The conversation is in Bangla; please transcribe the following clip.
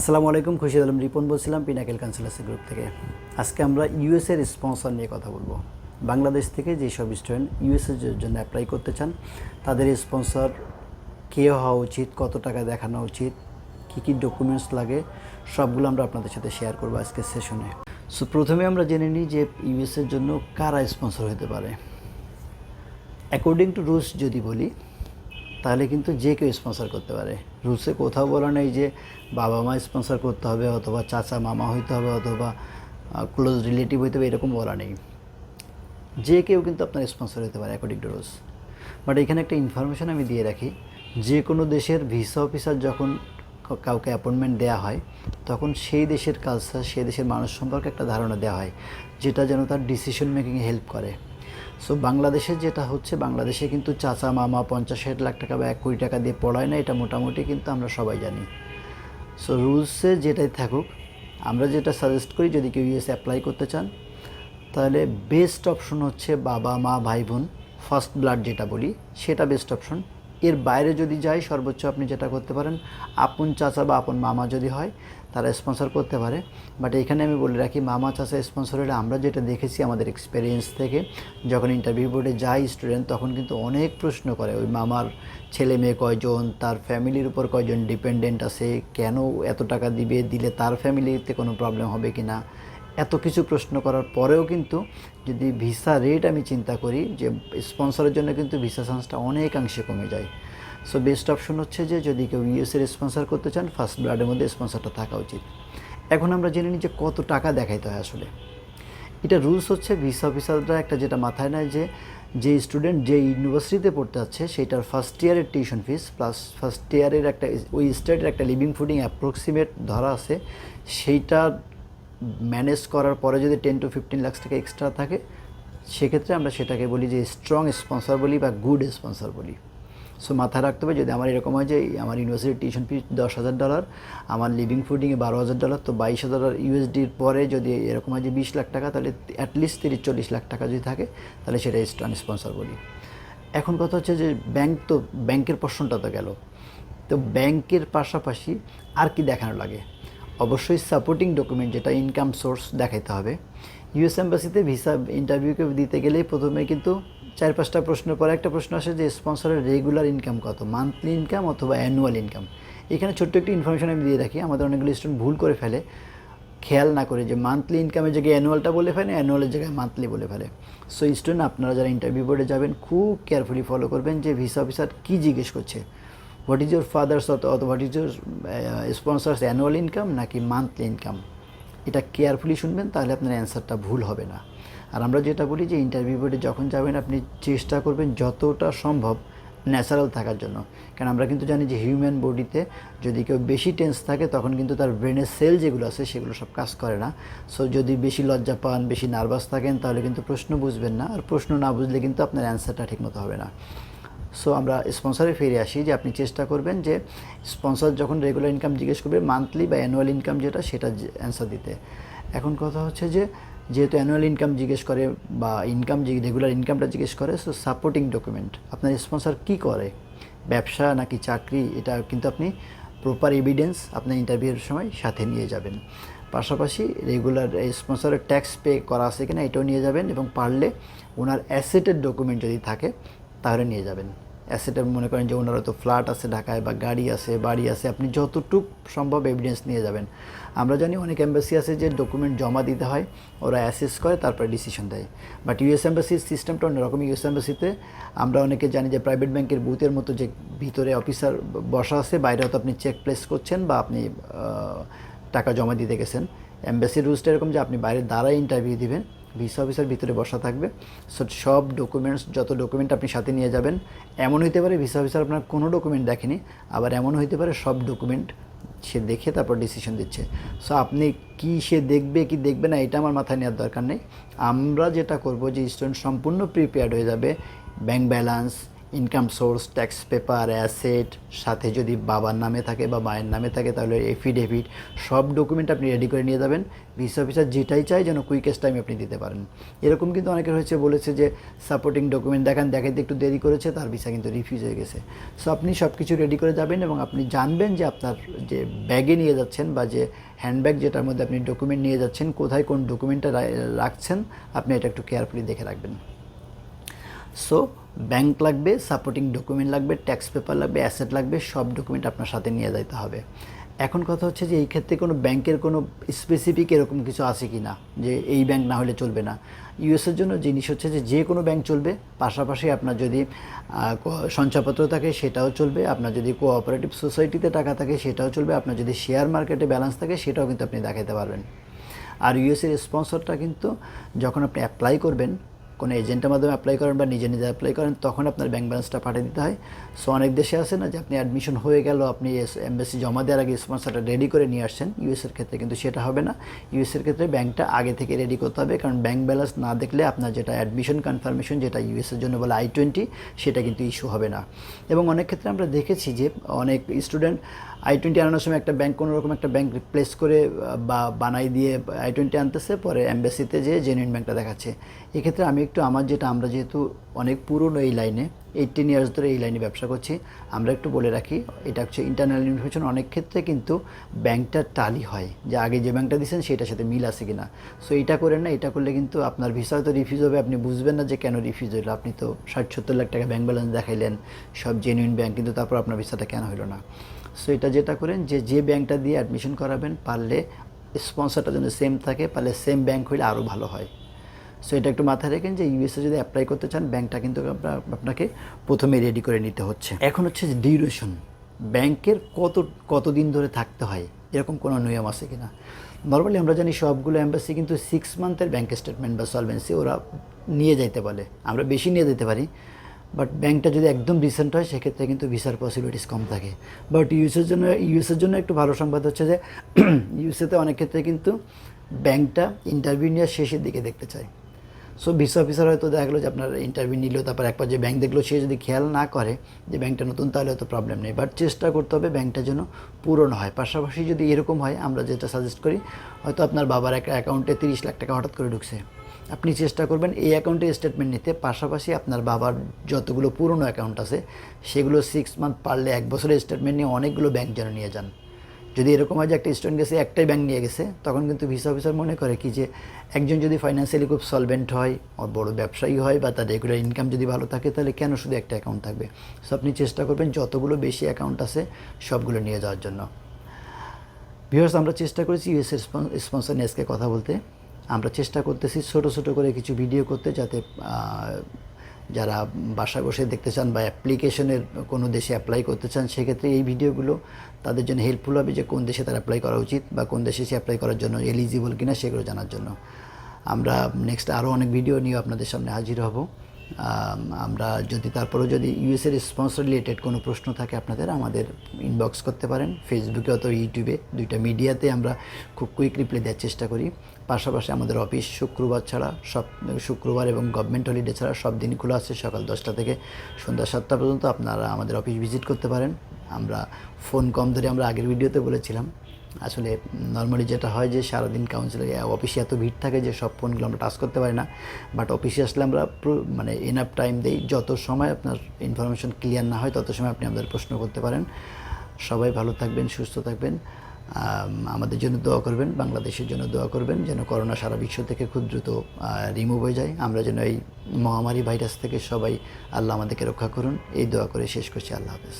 আসসালামু আলাইকুম, খুশি আলম রিপন বলছিলাম পিনাকেল কাউন্সিলার্স গ্রুপ থেকে। আজকে আমরা ইউএসএর স্পন্সর নিয়ে কথা বলবো। বাংলাদেশ থেকে যেসব স্টুডেন্ট ইউএসএর জন্য অ্যাপ্লাই করতে চান তাদের স্পন্সর কে হওয়া উচিত, কত টাকা দেখানো উচিত, কী কী ডকুমেন্টস লাগে, সবগুলো আমরা আপনাদের সাথে শেয়ার করবো আজকের সেশনে। সো প্রথমে আমরা জেনে নিই যে ইউএসএর জন্য কারা স্পন্সর হতে পারে। অ্যাকর্ডিং টু রুলস যদি বলি তাহলে কিন্তু যে কেউ স্পন্সর করতে পারে। রুলসে কোথাও বলা নেই যে বাবা মা স্পন্সর করতে হবে অথবা চাচা মামা হইতে হবে অথবা ক্লোজ রিলেটিভ হইতে হবে, এরকম বলা নেই। যে কেউ কিন্তু আপনার স্পন্সর হতে পারে অ্যাকর্ডিং টু রুলস। বাট এখানে একটা ইনফরমেশান আমি দিয়ে রাখি, যে কোনো দেশের ভিসা অফিসার যখন কাউকে অ্যাপয়েন্টমেন্ট দেওয়া হয় তখন সেই দেশের কালচার, সেই দেশের মানুষ সম্পর্কে একটা ধারণা দেওয়া হয় যেটা যেন তার ডিসিশন মেকিংয়ে হেল্প করে। সো বাংলাদেশের যেটা হচ্ছে, বাংলাদেশে কিন্তু চাচা মামা 50-60 লাখ টাকা বা 1 কোটি টাকা দিয়ে পড়ায় না, এটা মোটামুটি কিন্তু আমরা সবাই জানি। সো রুলসে যেটাই থাকুক, আমরা যেটা সাজেস্ট করি যদি কেউ ইউএস অ্যাপ্লাই করতে চান তাহলে বেস্ট অপশন হচ্ছে বাবা মা ভাই বোন, ফার্স্ট ব্লাড যেটা বলি সেটা বেস্ট অপশন। এর বাইরে যদি যাই সর্বোচ্চ আপনি যেটা করতে পারেন, আপন চাচা বা আপন মামা যদি হয় তারা স্পন্সর করতে পারে। বাট এখানে আমি বলে রাখি, মামা চাচা স্পন্সর হলে আমরা যেটা দেখেছি আমাদের এক্সপিরিয়েন্স থেকে, যখন ইন্টারভিউ বোর্ডে যায় স্টুডেন্ট তখন কিন্তু অনেক প্রশ্ন করে, ওই মামার ছেলে মেয়ে কয়জন, তার ফ্যামিলির উপর কয়জন ডিপেন্ডেন্ট আছে, কেন এত টাকা দিলে তার ফ্যামিলিতে কোনো প্রবলেম হবে কি না, এত কিছু প্রশ্ন করার পরেও কিন্তু যদি ভিসা রেট আমি চিন্তা করি যে স্পন্সরের জন্য কিন্তু ভিসা চান্সটা অনেকাংশে কমে যায়। সো বেস্ট অপশন হচ্ছে যে যদি কেউ ইউএসএর স্পন্সর করতে চান ফার্স্ট ব্লাডের মধ্যে স্পন্সরটা থাকা উচিত। এখন আমরা জেনে নিই যে কত টাকা দেখাইতে হয় আসলে। এটা রুলস হচ্ছে ভিসা অফিসাররা একটা যেটা মাথায় নেয় যে স্টুডেন্ট যে ইউনিভার্সিটিতে পড়তে যাচ্ছে সেইটার ফার্স্ট ইয়ারের টিউশন ফিস প্লাস ফার্স্ট ইয়ারের একটা ওই স্টেটের একটা লিভিং ফুডিং অ্যাপ্রক্সিমেট ধরা আছে, সেইটা ম্যানেজ করার পরে যদি 10 to 15 লাখ টাকা এক্সট্রা থাকে সেক্ষেত্রে আমরা সেটাকে বলি যে স্ট্রং স্পন্সর বলি বা গুড স্পন্সর বলি। সো মাথায় রাখতে হবে, যদি আমার এরকম হয় যে আমার ইউনিভার্সিটির টিউশন ফি $10,000, আমার লিভিং ফুডিংয়ে $12,000, তো $22,000 ইউএসডির পরে যদি এরকম হয় যে 20 লাখ টাকা, তাহলে অ্যাটলিস্ট 30-40 লাখ টাকা যদি থাকে তাহলে সেটা স্ট্রং স্পন্সর বলি। এখন কথা হচ্ছে যে ব্যাংকের পোর্শনটা তো গেল, তো ব্যাংকের পাশাপাশি আর কি দেখানো লাগে? অবশ্যই সাপোর্টিং ডকুমেন্ট যেটা ইনকাম সোর্স দেখাইতে হবে। ইউএস এম্বাসিতে ভিসা ইন্টারভিউকে দিতে গেলে প্রথমে কিন্তু 4-5টা প্রশ্নের পরে একটা প্রশ্ন আসে যে স্পন্সরের রেগুলার ইনকাম কত, মান্থলি ইনকাম অথবা অ্যানুয়াল ইনকাম। এখানে ছোট্ট একটি ইনফরমেশন আমি দিয়ে রাখি, আমাদের অনেকগুলো স্টুডেন্ট ভুল করে ফেলে, খেয়াল না করে যে মান্থলি ইনকামের জায়গায় অ্যানুয়ালটা বলে ফেলে, অ্যানুয়ালের জায়গায় মান্থলি বলে ফেলে। সো স্টুডেন্ট আপনারা যারা ইন্টারভিউ বোর্ডে যাবেন খুব কেয়ারফুলি ফলো করবেন যে ভিসা অফিসার কী জিজ্ঞেস করছে, হোয়াট ইজ ইউর ফাদার্স অথবা what is your sponsors annual income নাকি মান্থলি ইনকাম, এটা কেয়ারফুলি শুনবেন, তাহলে আপনার অ্যান্সারটা ভুল হবে না। আর আমরা যেটা বলি যে ইন্টারভিউ বোর্ডে যখন যাবেন আপনি চেষ্টা করবেন যতটা সম্ভব ন্যাচারাল থাকার জন্য, কারণ আমরা কিন্তু জানি যে হিউম্যান বডিতে যদি কেউ বেশি টেন্স থাকে তখন কিন্তু তার ব্রেনের সেল যেগুলো আছে সেগুলো সব কাজ করে না। সো যদি বেশি লজ্জা পান, বেশি নার্ভাস থাকেন তাহলে কিন্তু প্রশ্ন বুঝবেন না, আর প্রশ্ন না বুঝলে কিন্তু আপনার অ্যান্সারটা ঠিকমতো হবে না। সো আমরা স্পন্সরে ফিরে আসি যে আপনি চেষ্টা করবেন যে স্পন্সর যখন রেগুলার ইনকাম জিজ্ঞেস করবে মান্থলি বা অ্যানুয়াল ইনকাম যেটা সেটা অ্যান্সার দিতে। এখন কথা হচ্ছে যে যেহেতু অ্যানুয়াল ইনকাম জিজ্ঞেস করে বা রেগুলার ইনকামটা জিজ্ঞেস করে, সো সাপোর্টিং ডকুমেন্ট আপনার স্পন্সর কী করে, ব্যবসা নাকি চাকরি, এটা কিন্তু আপনি প্রপার এভিডেন্স আপনার ইন্টারভিউয়ের সময় সাথে নিয়ে যাবেন। পাশাপাশি রেগুলার স্পন্সরের ট্যাক্স পে করা আছে কিনা এটাও নিয়ে যাবেন, এবং পারলে ওনার অ্যাসেটের ডকুমেন্ট যদি থাকে তাহলে নিয়ে যাবেন। অ্যাসেটে মনে করেন যে ওনারা তো ফ্ল্যাট আছে ঢাকায় বা গাড়ি আছে, বাড়ি আছে, আপনি যতটুকু সম্ভব এভিডেন্স নিয়ে যাবেন। আমরা জানি অনেক এম্বাসি আছে যে ডকুমেন্ট জমা দিতে হয়, ওরা অ্যাসেস করে তারপরে ডিসিশন দেয়। বাট ইউএস এম্বাসির সিস্টেমটা অন্যরকম। ইউএস এম্বাসিতে আমরা অনেকে জানি যে প্রাইভেট ব্যাংকের বুথের মতো যে ভিতরে অফিসার বসা আছে, বাইরে হয়তো আপনি চেক প্লেস করছেন বা আপনি টাকা জমা দিতে গেছেন। এম্বাসির রুলসটা এরকম যে আপনি বাইরে দাঁড়ায় ইন্টারভিউ দিবেন, ভিসা অফিসার ভিতরে বসা থাকবে। সব ডকুমেন্টস, যত ডকুমেন্ট আপনি সাথে নিয়ে যাবেন, এমন হইতে পারে ভিসা অফিসার আপনার কোনো ডকুমেন্ট দেখেনি, আবার এমন হইতে পারে সব ডকুমেন্ট সে দেখে তারপর ডিসিশন দিচ্ছে। সো আপনি কি সে দেখবে কি দেখবে না এটা আমার মাথায় নেওয়ার দরকার নেই। আমরা যেটা করব যে স্টুডেন্ট সম্পূর্ণ প্রিপেয়ার্ড হয়ে যাবে, bank balance, income source, tax paper, asset, সাথে যদি বাবার নামে থাকে বা মায়ের নামে থাকে তাহলে এফিডেভিট, সব ডকুমেন্ট আপনি রেডি করে নিয়ে যাবেন। ভিসা অফিসার যেটাই চাই যেন কুইকেস্ট টাইমে আপনি দিতে পারেন। এরকম কিন্তু অনেকের হয়েছে, বলেছে যে সাপোর্টিং ডকুমেন্ট দেখাইতে একটু দেরি করেছে, তার ভিসা কিন্তু রিফিউজ হয়ে গেছে। সো আপনি সব কিছু রেডি করে যাবেন এবং আপনি জানবেন যে আপনার যে ব্যাগে নিয়ে যাচ্ছেন বা যে হ্যান্ডব্যাগ যেটার মধ্যে আপনি ডকুমেন্ট নিয়ে যাচ্ছেন, কোথায় কোন ডকুমেন্টটা রাখছেন, আপনি এটা একটু কেয়ারফুলি দেখে রাখবেন। সো ব্যাংক লাগবে, সাপোর্টিং ডকুমেন্ট লাগবে, ট্যাক্স পেপার লাগবে, অ্যাসেট লাগবে, সব ডকুমেন্ট আপনার সাথে নিয়ে যেতে হবে। এখন কথা হচ্ছে যে এই ক্ষেত্রে কোনো ব্যাংকের কোনো স্পেসিফিক এরকম কিছু আছে কি না যে এই ব্যাংক না হলে চলবে না। ইউএসের জন্য জিনিস হচ্ছে যে কোনো ব্যাংক চলবে, পাশাপাশি আপনার যদি সঞ্চয়পত্র থাকে সেটাও চলবে, আপনার যদি কোঅপারেটিভ সোসাইটিতে টাকা থাকে সেটাও চলবে, আপনার যদি শেয়ার মার্কেটে ব্যালেন্স থাকে সেটাও কিন্তু আপনি দেখাতে পারবেন। আর ইউএসের স্পন্সরটা কিন্তু যখন আপনি অ্যাপ্লাই করবেন, কোনো এজেন্টের মাধ্যমে অ্যাপ্লাই করেন বা নিজে নিজে অ্যাপ্লাই করেন, তখন আপনার ব্যাঙ্ক ব্যালেন্সটা পাঠিয়ে দিতে হয়। সো অনেক দেশে আছে না যে আপনি অ্যাডমিশন হয়ে গেল, আপনি এমবাসি জমা দেওয়ার আগে স্পন্সরটা রেডি করে নিয়ে আসছেন। ইউএসের ক্ষেত্রে কিন্তু সেটা হবে না। ইউএসের ক্ষেত্রে ব্যাঙ্কটা আগে থেকে রেডি করতে হবে, কারণ ব্যাঙ্ক ব্যালেন্স না দেখলে আপনার যেটা অ্যাডমিশন কনফার্মেশন, যেটা ইউএসের জন্য বলে I-20, সেটা কিন্তু ইস্যু হবে না। এবং অনেক ক্ষেত্রে আমরা দেখেছি যে অনেক স্টুডেন্ট I-20 আনানোর সময় একটা ব্যাঙ্ক, কোনোরকম একটা ব্যাঙ্ক রিপ্লেস করে বা বানাই দিয়ে I-20 আনতেছে, পরে এমবাসিতে যেয়ে জেনুইন ব্যাঙ্কটা দেখাচ্ছে। এক্ষেত্রে আমরা যেহেতু অনেক পুরনো এই লাইনে, 18 ইয়ার্স ধরে এই লাইনে ব্যবসা করছি, আমরা একটু বলে রাখি, এটা হচ্ছে ইন্টারনাল ইনফরমেশন। অনেক ক্ষেত্রে কিন্তু ব্যাঙ্কটা টালি হয় যে আগে যে ব্যাঙ্কটা দিয়েছেন সেটার সাথে মিল আছে কিনা। সো এটা করেন না, এটা করলে কিন্তু আপনার ভিসা হয়তো রিফিউজ হবে, আপনি বুঝবেন না যে কেন রিফিউজ হলো। আপনি তো 60-70 লাখ টাকা ব্যাঙ্ক ব্যালেন্স দেখাইলেন, সব জেনুইন ব্যাঙ্ক, কিন্তু তারপর আপনার ভিসাটা কেন হলো না। সো এটা যেটা করেন যে ব্যাঙ্কটা দিয়ে অ্যাডমিশন করাবেন, পারলে স্পন্সরটা যেন সেম থাকে, পারলে সেম ব্যাঙ্ক হলে আরও ভালো হয়। সো এটা একটু মাথায় রাখেন যে ইউএসএ যদি অ্যাপ্লাই করতে চান, ব্যাঙ্কটা কিন্তু আপনাকে প্রথমে রেডি করে নিতে হচ্ছে। এখন হচ্ছে যে ডিউরেশন, ব্যাংকের কতদিন ধরে থাকতে হয়, এরকম কোনো নিয়ম আছে কিনা। নর্মালি আমরা জানি সবগুলো এম্বাসি কিন্তু 6 মান্থের ব্যাঙ্ক স্টেটমেন্ট বা সলভেন্সি ওরা নিয়ে যাইতে বলে, আমরা বেশি নিয়ে যেতে পারি। বাট ব্যাঙ্কটা যদি একদম রিসেন্ট হয় সেক্ষেত্রে কিন্তু ভিসার পসিবিলিটিস কম থাকে। বাট ইউএসের জন্য একটু ভালো সংবাদ হচ্ছে যে ইউএসএতে অনেক ক্ষেত্রে কিন্তু ব্যাঙ্কটা ইন্টারভিউ নেওয়ার শেষের দিকে দেখতে চায়। সো ভিসা অফিসার হয়তো দেখা গেলো যে আপনার ইন্টারভিউ নিল, তারপর একবার যে ব্যাঙ্ক দেখলো, সে যদি খেয়াল না করে যে ব্যাঙ্কটা নতুন, তাহলে হয়তো প্রবলেম নেই। বাট চেষ্টা করতে হবে ব্যাঙ্কটা যেন পুরনো হয়। পাশাপাশি যদি এরকম হয়, আমরা যেটা সাজেস্ট করি, হয়তো আপনার বাবার একটা অ্যাকাউন্টে 30 লাখ টাকা হঠাৎ করে ঢুকছে, আপনি চেষ্টা করবেন এই অ্যাকাউন্টে স্টেটমেন্ট নিতে, পাশাপাশি আপনার বাবার যতগুলো পুরনো অ্যাকাউন্ট আছে সেগুলো 6 মান্থ, পারলে 1 বছরের স্টেটমেন্ট নিয়ে অনেকগুলো ব্যাঙ্ক যেন নিয়ে যান। যদি এরকম হয় যে একটা স্টুডেন্ট গেছে, একটাই ব্যাঙ্ক নিয়ে গেছে, তখন কিন্তু ভিসা অফিসার মনে করে কি যে একজন যদি ফাইন্যান্সিয়ালি খুব সলভেন্ট হয়, বড় ব্যবসায়ী হয়, বা তার রেগুলার ইনকাম যদি ভালো থাকে, তাহলে কেন শুধু একটা অ্যাকাউন্ট থাকবে। সো আপনি চেষ্টা করবেন যতগুলো বেশি অ্যাকাউন্ট আছে সবগুলো নিয়ে যাওয়ার জন্য। ভিউয়ার্স, আমরা চেষ্টা করেছি ইউএসএর স্পন্সর নিয়ে আজকে কথা বলতে। আমরা চেষ্টা করতেছি ছোট ছোট করে কিছু ভিডিও করতে, যাতে যারা বাসায় বসে দেখতে চান বা অ্যাপ্লিকেশনের কোনো দেশে অ্যাপ্লাই করতে চান, সেক্ষেত্রে এই ভিডিওগুলো তাদের জন্য হেল্পফুল হবে, যে কোন দেশে তারা অ্যাপ্লাই করা উচিত বা কোন দেশে সে অ্যাপ্লাই করার জন্য এলিজিবল কিনা সেগুলো জানার জন্য। আমরা নেক্সট আরও অনেক ভিডিও নিয়ে আপনাদের সামনে হাজির হব। আমরা তারপরেও যদি ইউএসএর স্পন্সর রিলেটেড কোনো প্রশ্ন থাকে আপনাদের, আমাদের ইনবক্স করতে পারেন, ফেসবুকে অথবা ইউটিউবে, দুইটা মিডিয়াতে আমরা খুব কুইক রিপ্লাই দেওয়ার চেষ্টা করি। পাশাপাশি আমাদের অফিস শুক্রবার এবং গভর্নমেন্ট হলিডে ছাড়া সব দিনই খোলা আছে, সকাল 10টা থেকে সন্ধ্যা 7টা পর্যন্ত আপনারা আমাদের অফিস ভিজিট করতে পারেন। আমরা ফোন কম ধরে, আমরা আগের ভিডিওতে বলেছিলাম, আসলে নর্মালি যেটা হয় যে সারাদিন কাউন্সিলে অফিসে এত ভিড় থাকে যে সব ফোনগুলো আমরা টাচ করতে পারি না। বাট অফিসে আসলে আমরা এনাফ টাইম দিই, যত সময় আপনার ইনফরমেশন ক্লিয়ার না হয় তত সময় আপনি আমাদের প্রশ্ন করতে পারেন। সবাই ভালো থাকবেন, সুস্থ থাকবেন, আমাদের জন্য দোয়া করবেন, বাংলাদেশের জন্য দোয়া করবেন, যেন করোনা সারা বিশ্ব থেকে খুব দ্রুত রিমুভ হয়ে যায়। আমরা যেন এই মহামারী ভাইরাস থেকে সবাই, আল্লাহ আমাদেরকে রক্ষা করুন, এই দোয়া করে শেষ করছি। আল্লাহ হাফেজ।